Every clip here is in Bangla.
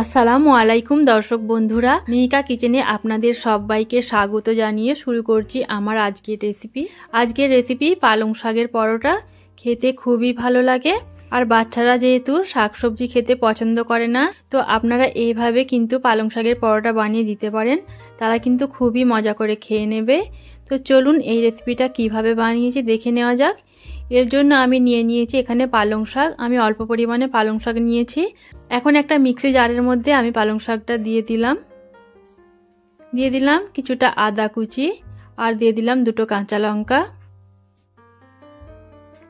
আসসালামু আলাইকুম দর্শক বন্ধুরা, মিহিকা কিচেনে আপনাদের সবাইকে স্বাগত জানিয়ে শুরু করছি আমার আজকের রেসিপি পালং শাকের পরোটা। খেতে খুবই ভালো লাগে, আর বাচ্চারা যেহেতু শাকসবজি খেতে পছন্দ করে না, তো আপনারা এইভাবে কিন্তু পালং শাকের পরোটা বানিয়ে দিতে পারেন, তারা কিন্তু খুবই মজা করে খেয়ে নেবে। তো চলুন এই রেসিপিটা কিভাবে বানিয়েছি দেখে নেওয়া যাক। এর জন্য আমি নিয়েছি এখানে পালং শাক। আমি অল্প পরিমাণে পালং শাক নিয়েছি। এখন একটা মিক্সি জারের মধ্যে আমি পালং শাকটা দিয়ে দিলাম কিছুটা আদা কুচি, আর দিয়ে দিলাম দুটো কাঁচা লঙ্কা।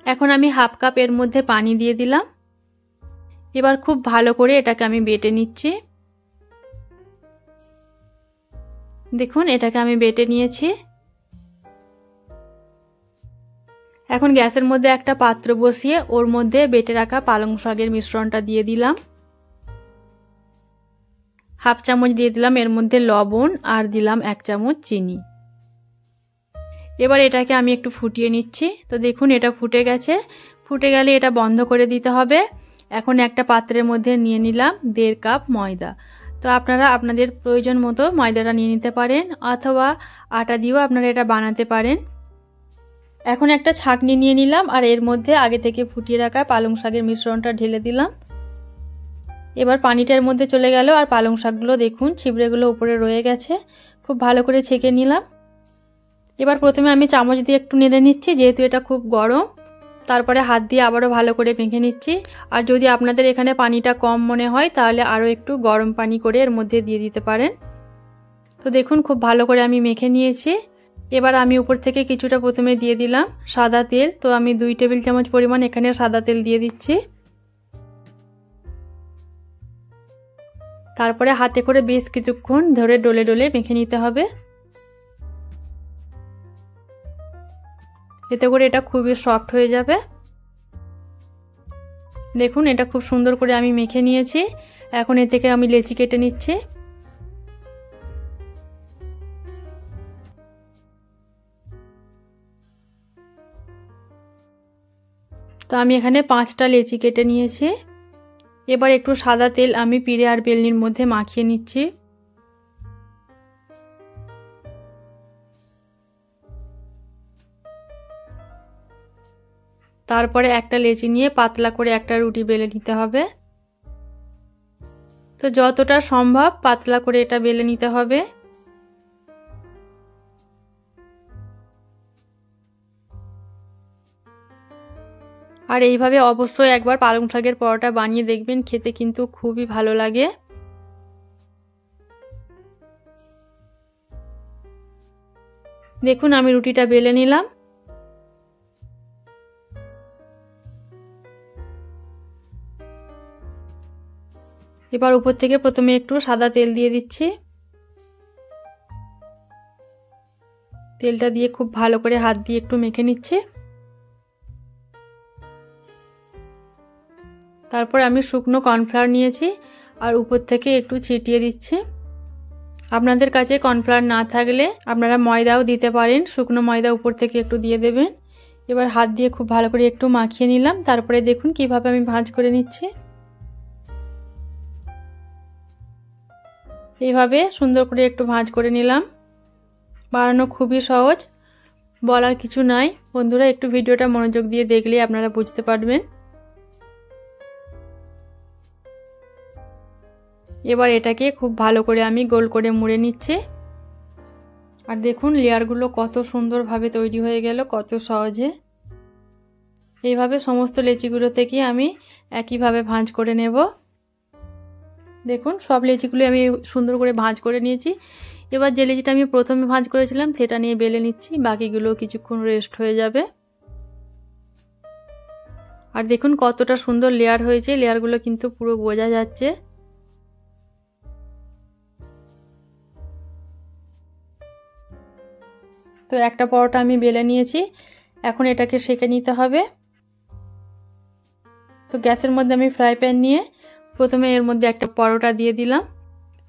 এখন আমি হাফ কাপ এর মধ্যে পানি দিয়ে দিলাম। এবার খুব ভালো করে এটাকে আমি বেটে নিচ্ছি। দেখুন এটাকে আমি বেটে নিয়েছি। এখন গ্যাসের মধ্যে একটা পাত্র বসিয়ে ওর মধ্যে বেটে রাখা পালং শাকের মিশ্রণটা দিয়ে দিলাম। হাফ চামচ দিয়ে দিলাম এর মধ্যে লবণ, আর দিলাম 1 চামচ চিনি। এবার এটাকে আমি একটু ফুটিয়ে নিচ্ছি। তো দেখুন এটা ফুটে গেছে। ফুটে গেলে এটা বন্ধ করে দিতে হবে। এখন একটা পাত্রের মধ্যে নিয়ে নিলাম 1.5 কাপ ময়দা। তো আপনারা আপনাদের প্রয়োজন মতো ময়দাটা নিয়ে নিতে পারেন, অথবা আটা দিয়েও আপনারা এটা বানাতে পারেন। এখন একটা ছাঁকনি নিয়ে নিলাম, আর এর মধ্যে আগে থেকে ফুটিয়ে রাখা পালং শাকের মিশ্রণটা ঢেলে দিলাম। এবার পানিটার মধ্যে চলে গেল, আর পালং শাকগুলো দেখুন ছিবড়েগুলো উপরে রয়ে গেছে। খুব ভালো করে ছেঁকে নিলাম। এবার প্রথমে আমি চামচ দিয়ে একটু নেড়ে নিচ্ছি, যেহেতু এটা খুব গরম। তারপরে হাত দিয়ে আবারও ভালো করে মেখে নিচ্ছি। আর যদি আপনাদের এখানে পানিটা কম মনে হয়, তাহলে আরও একটু গরম পানি করে এর মধ্যে দিয়ে দিতে পারেন। তো দেখুন খুব ভালো করে আমি মেখে নিয়েছি। এবার আমি উপর থেকে কিছুটা প্রথমে দিয়ে দিলাম সাদা তেল। তো আমি 2 টেবিল চামচ পরিমাণ এখানে সাদা তেল দিয়ে দিচ্ছি। তারপরে হাতে করে বেশ কিছুক্ষণ ধরে ডলে ডলে মেখে নিতে হবে। এতে করে এটা খুবই সফট হয়ে যাবে। দেখুন এটা খুব সুন্দর করে আমি মেখে নিয়েছি। এখন এ থেকে আমি লেচি কেটে নিচ্ছি। তো আমি এখানে 5টা লেচি কেটে নিয়েছি। এবার একটু সাদা তেল আমি পিঁড়ে আর বেলনির মধ্যে মাখিয়ে নিচ্ছি। তারপরে একটা লেচি নিয়ে পাতলা করে একটা রুটি বেলে নিতে হবে। তো যতটা সম্ভব পাতলা করে এটা বেলে নিতে হবে। আর এইভাবে অবশ্যই একবার পালং শাকের পরোটা বানিয়ে দেখবেন, খেতে কিন্তু খুবই ভালো লাগে। দেখুন আমি রুটিটা বেলে নিলাম। এবার উপর থেকে প্রথমে একটু সাদা তেল দিয়ে দিচ্ছি। তেলটা দিয়ে খুব ভালো করে হাত দিয়ে একটু মেখে নিচ্ছি। তারপর আমি শুকনো কর্নফ্লাওয়ার নিয়েছি, আর উপর থেকে একটু ছিটিয়ে দিচ্ছি। আপনাদের কাছে কর্নফ্লাওয়ার না থাকলে আপনারা ময়দাও দিতে পারেন। শুকনো ময়দা উপর থেকে একটু দিয়ে দেবেন। এবার হাত দিয়ে খুব ভালো করে একটু মাখিয়ে নিলাম। তারপরে দেখুন কিভাবে আমি ভাঁজ করে নিচ্ছি। এইভাবে সুন্দর করে একটু ভাঁজ করে নিলাম। বানানো খুবই সহজ, বলার কিছু নাই। বন্ধুরা একটু ভিডিওটা মনোযোগ দিয়ে দেখলে আপনারা বুঝতে পারবেন। এবার এটাকে খুব ভালো করে আমি গোল করে মুড়ে নিচ্ছি। আর দেখুন লেয়ারগুলো কত সুন্দরভাবে তৈরি হয়ে গেল, কত সহজে। এইভাবে সমস্ত লেচিগুলো থেকে আমি একইভাবে ভাঁজ করে নেব। দেখুন সব লেচিগুলো আমি সুন্দর করে ভাঁজ করে নিয়েছি। এবার যে লেচিটা আমি প্রথমে ভাঁজ করেছিলাম সেটা নিয়ে বেলে নিচ্ছি। বাকিগুলো কিছুক্ষণ রেস্ট হয়ে যাবে। আর দেখুন কতটা সুন্দর লেয়ার হয়েছে, লেয়ারগুলো কিন্তু পুরো বোঝা যাচ্ছে। তো একটা পরোটা আমি বেলে নিয়েছি। এখন এটাকে সেঁকে নিতে হবে। তো গ্যাসের মধ্যে আমি ফ্রাই প্যান নিয়ে প্রথমে এর মধ্যে একটা পরোটা দিয়ে দিলাম।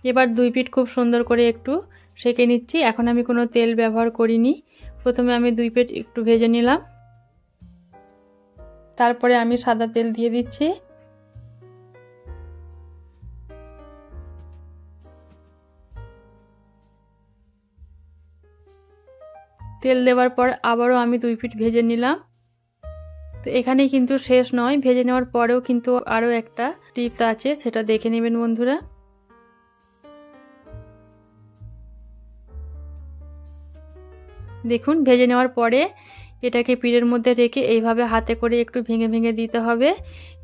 এবার 2 পিঠ খুব সুন্দর করে একটু সেঁকে নিচ্ছি। এখন আমি কোনো তেল ব্যবহার করিনি। প্রথমে আমি 2 পিঠ একটু ভেজে নিলাম। তারপরে আমি সাদা তেল দিয়ে দিচ্ছি। তেল দেওয়ার পর আবারও আমি 2 পিঠ ভেজে নিলাম। তো এখানেই কিন্তু শেষ নয়, ভেজে নেওয়ার পরেও কিন্তু আরও একটা টিপস আছে, সেটা দেখে নেবেন বন্ধুরা। দেখুন ভেজে নেওয়ার পরে এটাকে পিঠের মধ্যে রেখে এইভাবে হাতে করে একটু ভেঙে ভেঙে দিতে হবে।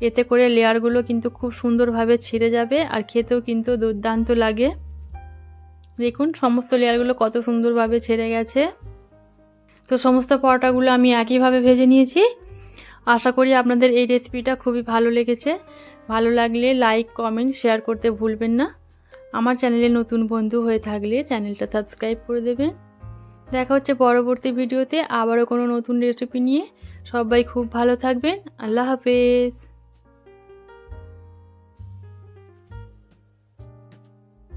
এতে করে লেয়ারগুলো কিন্তু খুব সুন্দরভাবে ছিঁড়ে যাবে আর খেতেও কিন্তু দুর্দান্ত লাগে। দেখুন সমস্ত লেয়ারগুলো কত সুন্দরভাবে ছেড়ে গেছে। তো সমস্ত পরোটাগুলো আমি একইভাবে ভেজে নিয়েছি। আশা করি আপনাদের এই রেসিপিটা খুবই ভালো লেগেছে। ভালো লাগলে লাইক, কমেন্ট, শেয়ার করতে ভুলবেন না। আমার চ্যানেলে নতুন বন্ধু হয়ে থাকলে চ্যানেলটা সাবস্ক্রাইব করে দেবেন। দেখা হচ্ছে পরবর্তী ভিডিওতে আবারও কোনো নতুন রেসিপি নিয়ে। সবাই খুব ভালো থাকবেন। আল্লাহ হাফেজ।